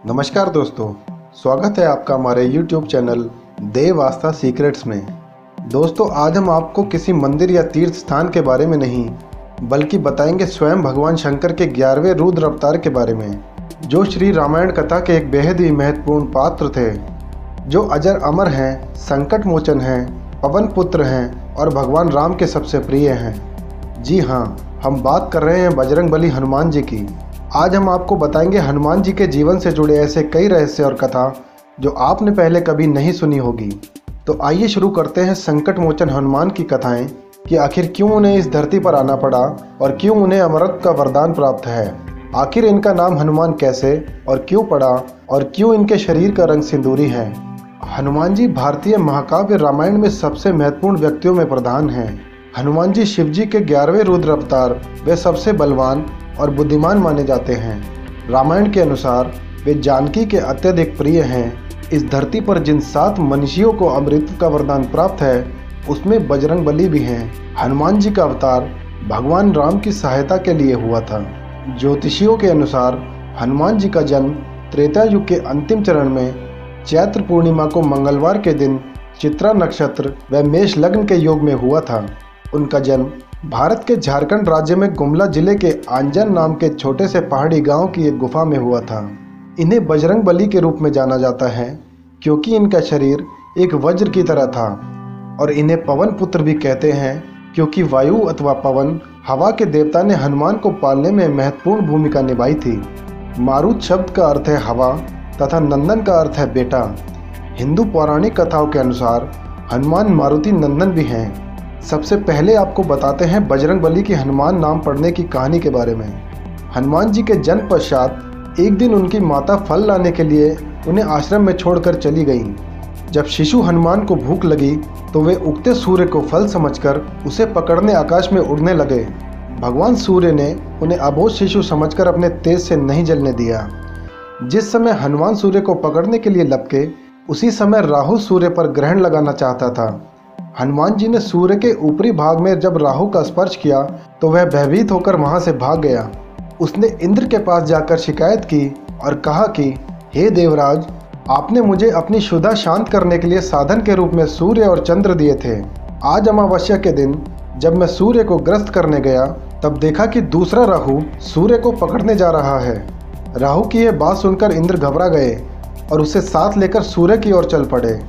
नमस्कार दोस्तों, स्वागत है आपका हमारे YouTube चैनल देव आस्था सीक्रेट्स में। दोस्तों, आज हम आपको किसी मंदिर या तीर्थ स्थान के बारे में नहीं बल्कि बताएंगे स्वयं भगवान शंकर के 11वें रुद्र अवतार के बारे में, जो श्री रामायण कथा के एक बेहद ही महत्वपूर्ण पात्र थे, जो अजर अमर हैं, संकट मोचन हैं, पवन पुत्र हैं और भगवान राम के सबसे प्रिय हैं। जी हाँ, हम बात कर रहे हैं बजरंगबली हनुमान जी की। आज हम आपको बताएंगे हनुमान जी के जीवन से जुड़े ऐसे कई रहस्य और कथा जो आपने पहले कभी नहीं सुनी होगी। तो आइए शुरू करते हैं संकट मोचन हनुमान की कथाएं कि आखिर क्यों उन्हें इस धरती पर आना पड़ा और क्यों उन्हें अमरत्व का वरदान प्राप्त है। आखिर इनका नाम हनुमान कैसे और क्यों पड़ा और क्यों इनके शरीर का रंग सिंदूरी है। हनुमान जी भारतीय महाकाव्य रामायण में सबसे महत्वपूर्ण व्यक्तियों में प्रधान हैं। हनुमान जी शिव जी के 11वें रुद्र अवतार वे सबसे बलवान और बुद्धिमान माने जाते हैं। रामायण के अनुसार वे जानकी के अत्यधिक प्रिय हैं। इस धरती पर जिन 7 मनुष्यों को अमृत का वरदान प्राप्त है उसमें बजरंगबली भी हैं। हनुमान जी का अवतार भगवान राम की सहायता के लिए हुआ था। ज्योतिषियों के अनुसार हनुमान जी का जन्म त्रेता युग के अंतिम चरण में चैत्र पूर्णिमा को मंगलवार के दिन चित्रा नक्षत्र व मेष लग्न के योग में हुआ था। उनका जन्म भारत के झारखंड राज्य में गुमला जिले के आंजन नाम के छोटे से पहाड़ी गांव की एक गुफा में हुआ था। इन्हें बजरंगबली के रूप में जाना जाता है क्योंकि इनका शरीर एक वज्र की तरह था, और इन्हें पवन पुत्र भी कहते हैं क्योंकि वायु अथवा पवन हवा के देवता ने हनुमान को पालने में महत्वपूर्ण भूमिका निभाई थी। मारुत शब्द का अर्थ है हवा तथा नंदन का अर्थ है बेटा। हिंदू पौराणिक कथाओं के अनुसार हनुमान मारुति नंदन भी हैं। सबसे पहले आपको बताते हैं बजरंगबली की हनुमान नाम पड़ने की कहानी के बारे में। हनुमान जी के जन्म पश्चात एक दिन उनकी माता फल लाने के लिए उन्हें आश्रम में छोड़कर चली गईं। जब शिशु हनुमान को भूख लगी तो वे उगते सूर्य को फल समझकर उसे पकड़ने आकाश में उड़ने लगे। भगवान सूर्य ने उन्हें अबोध शिशु समझकर अपने तेज से नहीं जलने दिया। जिस समय हनुमान सूर्य को पकड़ने के लिए लपके, उसी समय राहु सूर्य पर ग्रहण लगाना चाहता था। हनुमान जी ने सूर्य के ऊपरी भाग में जब राहु का स्पर्श किया तो वह भयभीत होकर वहां से भाग गया। उसने इंद्र के पास जाकर शिकायत की और कहा कि हे देवराज, आपने मुझे अपनी क्षुधा शांत करने के लिए साधन के रूप में सूर्य और चंद्र दिए थे। आज अमावस्या के दिन जब मैं सूर्य को ग्रस्त करने गया तब देखा कि दूसरा राहु सूर्य को पकड़ने जा रहा है। राहु की यह बात सुनकर इंद्र घबरा गए और उसे साथ लेकर सूर्य की ओर चल पड़े।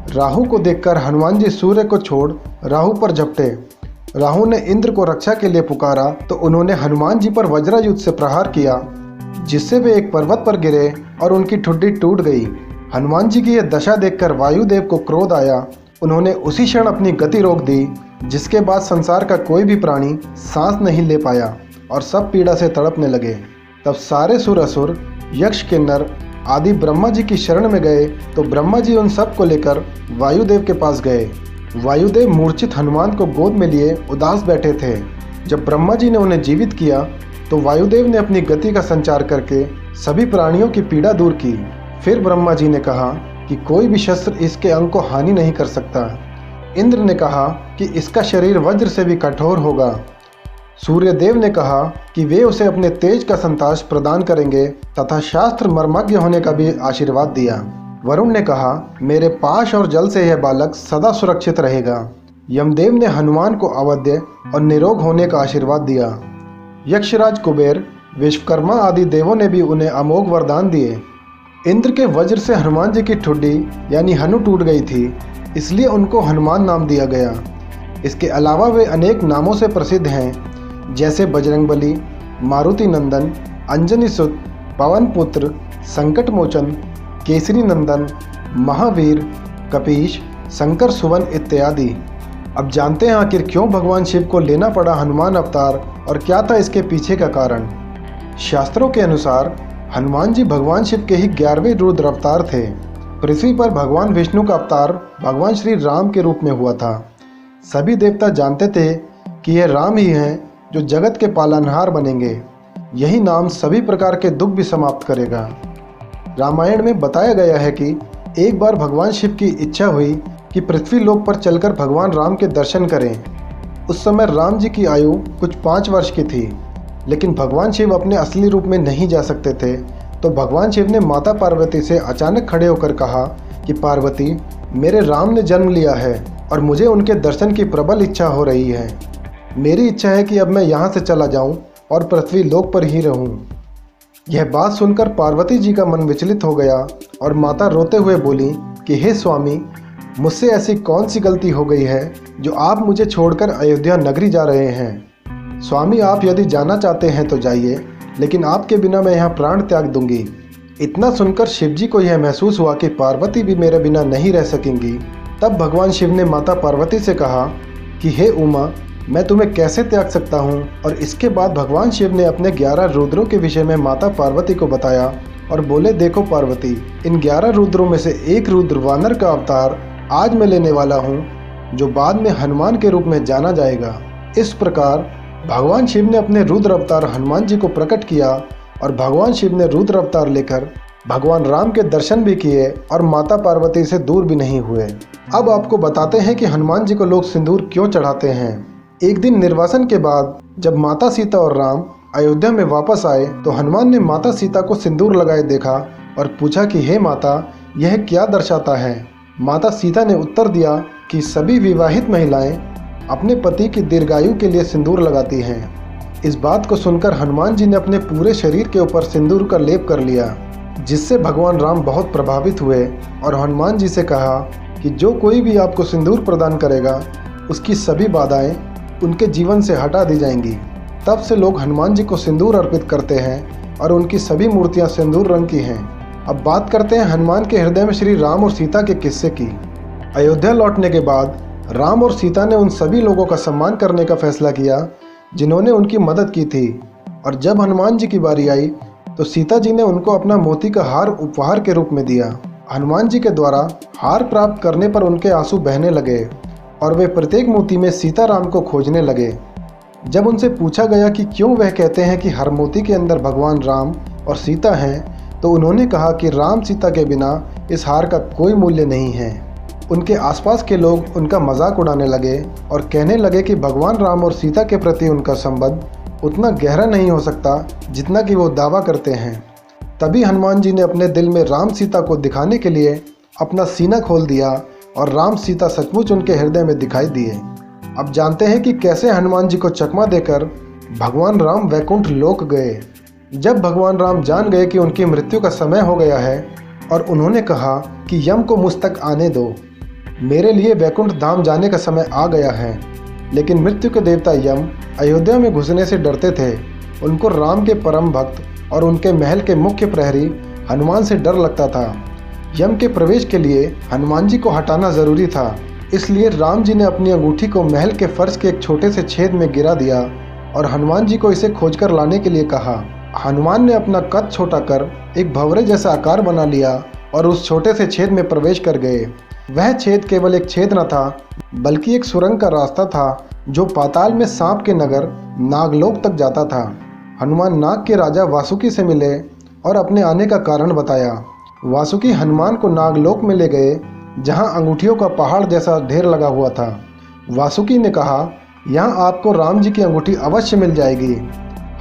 राहु को देखकर हनुमान जी सूर्य को छोड़ राहु पर झपटे। राहु ने इंद्र को रक्षा के लिए पुकारा तो उन्होंने हनुमान जी पर वज्रायुध से प्रहार किया, जिससे वे एक पर्वत पर गिरे और उनकी ठुड्डी टूट गई। हनुमान जी की यह दशा देखकर वायुदेव को क्रोध आया। उन्होंने उसी क्षण अपनी गति रोक दी, जिसके बाद संसार का कोई भी प्राणी सांस नहीं ले पाया और सब पीड़ा से तड़पने लगे। तब सारे सुर असुर, यक्ष, किन्नर आदि ब्रह्मा जी की शरण में गए तो ब्रह्मा जी उन सब को लेकर वायुदेव के पास गए। वायुदेव मूर्छित हनुमान को गोद में लिए उदास बैठे थे। जब ब्रह्मा जी ने उन्हें जीवित किया तो वायुदेव ने अपनी गति का संचार करके सभी प्राणियों की पीड़ा दूर की। फिर ब्रह्मा जी ने कहा कि कोई भी शस्त्र इसके अंग को हानि नहीं कर सकता। इंद्र ने कहा कि इसका शरीर वज्र से भी कठोर होगा। सूर्यदेव ने कहा कि वे उसे अपने तेज का संताश प्रदान करेंगे तथा शास्त्र मर्मज्ञ होने का भी आशीर्वाद दिया। वरुण ने कहा, मेरे पाश और जल से यह बालक सदा सुरक्षित रहेगा। यमदेव ने हनुमान को अवध्य और निरोग होने का आशीर्वाद दिया। यक्षराज कुबेर, विश्वकर्मा आदि देवों ने भी उन्हें अमोघ वरदान दिए। इंद्र के वज्र से हनुमान जी की ठुड्डी यानी हनु टूट गई थी, इसलिए उनको हनुमान नाम दिया गया। इसके अलावा वे अनेक नामों से प्रसिद्ध हैं, जैसे बजरंगबली, मारुति नंदन, अंजनी सुत, पवन पुत्र, संकट मोचन, केसरी नंदन, महावीर, कपीश, शंकर सुवन इत्यादि। अब जानते हैं आखिर क्यों भगवान शिव को लेना पड़ा हनुमान अवतार और क्या था इसके पीछे का कारण। शास्त्रों के अनुसार हनुमान जी भगवान शिव के ही 11वें रुद्र अवतार थे। पृथ्वी पर भगवान विष्णु का अवतार भगवान श्री राम के रूप में हुआ था। सभी देवता जानते थे कि यह राम ही हैं जो जगत के पालनहार बनेंगे। यही नाम सभी प्रकार के दुख भी समाप्त करेगा। रामायण में बताया गया है कि एक बार भगवान शिव की इच्छा हुई कि पृथ्वी लोक पर चलकर भगवान राम के दर्शन करें। उस समय राम जी की आयु कुछ 5 वर्ष की थी। लेकिन भगवान शिव अपने असली रूप में नहीं जा सकते थे। तो भगवान शिव ने माता पार्वती से अचानक खड़े होकर कहा कि पार्वती, मेरे राम ने जन्म लिया है और मुझे उनके दर्शन की प्रबल इच्छा हो रही है। मेरी इच्छा है कि अब मैं यहाँ से चला जाऊँ और पृथ्वी लोक पर ही रहूँ। यह बात सुनकर पार्वती जी का मन विचलित हो गया और माता रोते हुए बोली कि हे स्वामी, मुझसे ऐसी कौन सी गलती हो गई है जो आप मुझे छोड़कर अयोध्या नगरी जा रहे हैं। स्वामी, आप यदि जाना चाहते हैं तो जाइए, लेकिन आपके बिना मैं यहाँ प्राण त्याग दूंगी। इतना सुनकर शिवजी को यह महसूस हुआ कि पार्वती भी मेरे बिना नहीं रह सकेंगी। तब भगवान शिव ने माता पार्वती से कहा कि हे उमा, मैं तुम्हें कैसे त्याग सकता हूँ। और इसके बाद भगवान शिव ने अपने 11 रुद्रों के विषय में माता पार्वती को बताया और बोले, देखो पार्वती, इन 11 रुद्रों में से एक रुद्र वानर का अवतार आज मैं लेने वाला हूँ, जो बाद में हनुमान के रूप में जाना जाएगा। इस प्रकार भगवान शिव ने अपने रुद्र अवतार हनुमान जी को प्रकट किया और भगवान शिव ने रुद्र अवतार लेकर भगवान राम के दर्शन भी किए और माता पार्वती से दूर भी नहीं हुए। अब आपको बताते हैं कि हनुमान जी को लोग सिंदूर क्यों चढ़ाते हैं। एक दिन निर्वासन के बाद जब माता सीता और राम अयोध्या में वापस आए तो हनुमान ने माता सीता को सिंदूर लगाए देखा और पूछा कि हे माता, यह क्या दर्शाता है। माता सीता ने उत्तर दिया कि सभी विवाहित महिलाएं अपने पति की दीर्घायु के लिए सिंदूर लगाती हैं। इस बात को सुनकर हनुमान जी ने अपने पूरे शरीर के ऊपर सिंदूर का लेप कर लिया, जिससे भगवान राम बहुत प्रभावित हुए और हनुमान जी से कहा कि जो कोई भी आपको सिंदूर प्रदान करेगा उसकी सभी बाधाएं उनके जीवन से हटा दी जाएंगी। तब से लोग हनुमान जी को सिंदूर अर्पित करते हैं और उनकी सभी मूर्तियां सिंदूर रंग की हैं। अब बात करते हैं हनुमान के हृदय में श्री राम और सीता के किस्से की। अयोध्या लौटने के बाद राम और सीता ने उन सभी लोगों का सम्मान करने का फैसला किया जिन्होंने उनकी मदद की थी। और जब हनुमान जी की बारी आई तो सीता जी ने उनको अपना मोती का हार उपहार के रूप में दिया। हनुमान जी के द्वारा हार प्राप्त करने पर उनके आंसू बहने लगे और वे प्रत्येक मोती में सीताराम को खोजने लगे। जब उनसे पूछा गया कि क्यों वह कहते हैं कि हर मोती के अंदर भगवान राम और सीता हैं, तो उन्होंने कहा कि राम सीता के बिना इस हार का कोई मूल्य नहीं है। उनके आसपास के लोग उनका मजाक उड़ाने लगे और कहने लगे कि भगवान राम और सीता के प्रति उनका संबंध उतना गहरा नहीं हो सकता जितना कि वो दावा करते हैं। तभी हनुमान जी ने अपने दिल में राम सीता को दिखाने के लिए अपना सीना खोल दिया और राम सीता सचमुच उनके हृदय में दिखाई दिए। अब जानते हैं कि कैसे हनुमान जी को चकमा देकर भगवान राम वैकुंठ लोक गए। जब भगवान राम जान गए कि उनकी मृत्यु का समय हो गया है और उन्होंने कहा कि यम को मुझ तक आने दो, मेरे लिए वैकुंठ धाम जाने का समय आ गया है। लेकिन मृत्यु के देवता यम अयोध्या में घुसने से डरते थे। उनको राम के परम भक्त और उनके महल के मुख्य प्रहरी हनुमान से डर लगता था। यम के प्रवेश के लिए हनुमान जी को हटाना जरूरी था, इसलिए राम जी ने अपनी अंगूठी को महल के फर्श के एक छोटे से छेद में गिरा दिया और हनुमान जी को इसे खोजकर लाने के लिए कहा। हनुमान ने अपना कद छोटा कर एक भंवरे जैसा आकार बना लिया और उस छोटे से छेद में प्रवेश कर गए। वह छेद केवल एक छेद न था, बल्कि एक सुरंग का रास्ता था जो पाताल में सांप के नगर नागलोक तक जाता था। हनुमान नाग के राजा वासुकी से मिले और अपने आने का कारण बताया। वासुकी हनुमान को नागलोक में ले गए, जहां अंगूठियों का पहाड़ जैसा ढेर लगा हुआ था। वासुकी ने कहा, यहाँ आपको राम जी की अंगूठी अवश्य मिल जाएगी।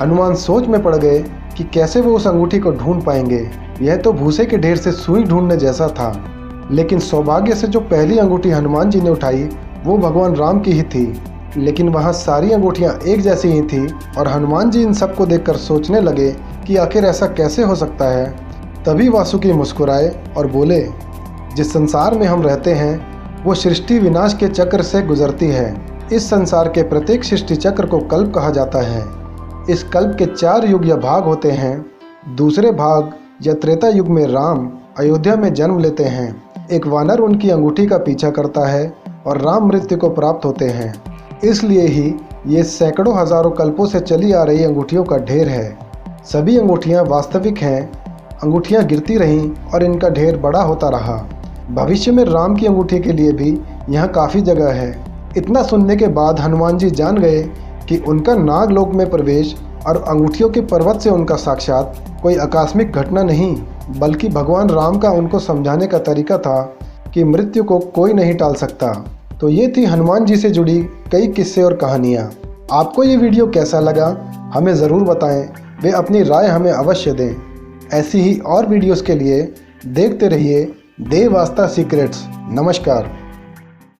हनुमान सोच में पड़ गए कि कैसे वो उस अंगूठी को ढूंढ पाएंगे। यह तो भूसे के ढेर से सुई ढूंढने जैसा था। लेकिन सौभाग्य से जो पहली अंगूठी हनुमान जी ने उठाई वो भगवान राम की ही थी। लेकिन वहाँ सारी अंगूठियाँ एक जैसी ही थी और हनुमान जी इन सबको देखकर सोचने लगे कि आखिर ऐसा कैसे हो सकता है। तभी वासुकी मुस्कुराए और बोले, जिस संसार में हम रहते हैं वो सृष्टि विनाश के चक्र से गुजरती है। इस संसार के प्रत्येक सृष्टि चक्र को कल्प कहा जाता है। इस कल्प के 4 युग या भाग होते हैं। दूसरे भाग या त्रेता युग में राम अयोध्या में जन्म लेते हैं। एक वानर उनकी अंगूठी का पीछा करता है और राम मृत्यु को प्राप्त होते हैं। इसलिए ही ये सैकड़ों हजारों कल्पों से चली आ रही अंगूठियों का ढेर है। सभी अंगूठियाँ वास्तविक हैं। अंगूठियाँ गिरती रहीं और इनका ढेर बड़ा होता रहा। भविष्य में राम की अंगूठी के लिए भी यहाँ काफ़ी जगह है। इतना सुनने के बाद हनुमान जी जान गए कि उनका नागलोक में प्रवेश और अंगूठियों के पर्वत से उनका साक्षात कोई आकस्मिक घटना नहीं, बल्कि भगवान राम का उनको समझाने का तरीका था कि मृत्यु को कोई नहीं टाल सकता। तो ये थी हनुमान जी से जुड़ी कई किस्से और कहानियाँ। आपको ये वीडियो कैसा लगा हमें ज़रूर बताएं, वे अपनी राय हमें अवश्य दें। ऐसी ही और वीडियोस के लिए देखते रहिए देव आस्था सीक्रेट्स। नमस्कार।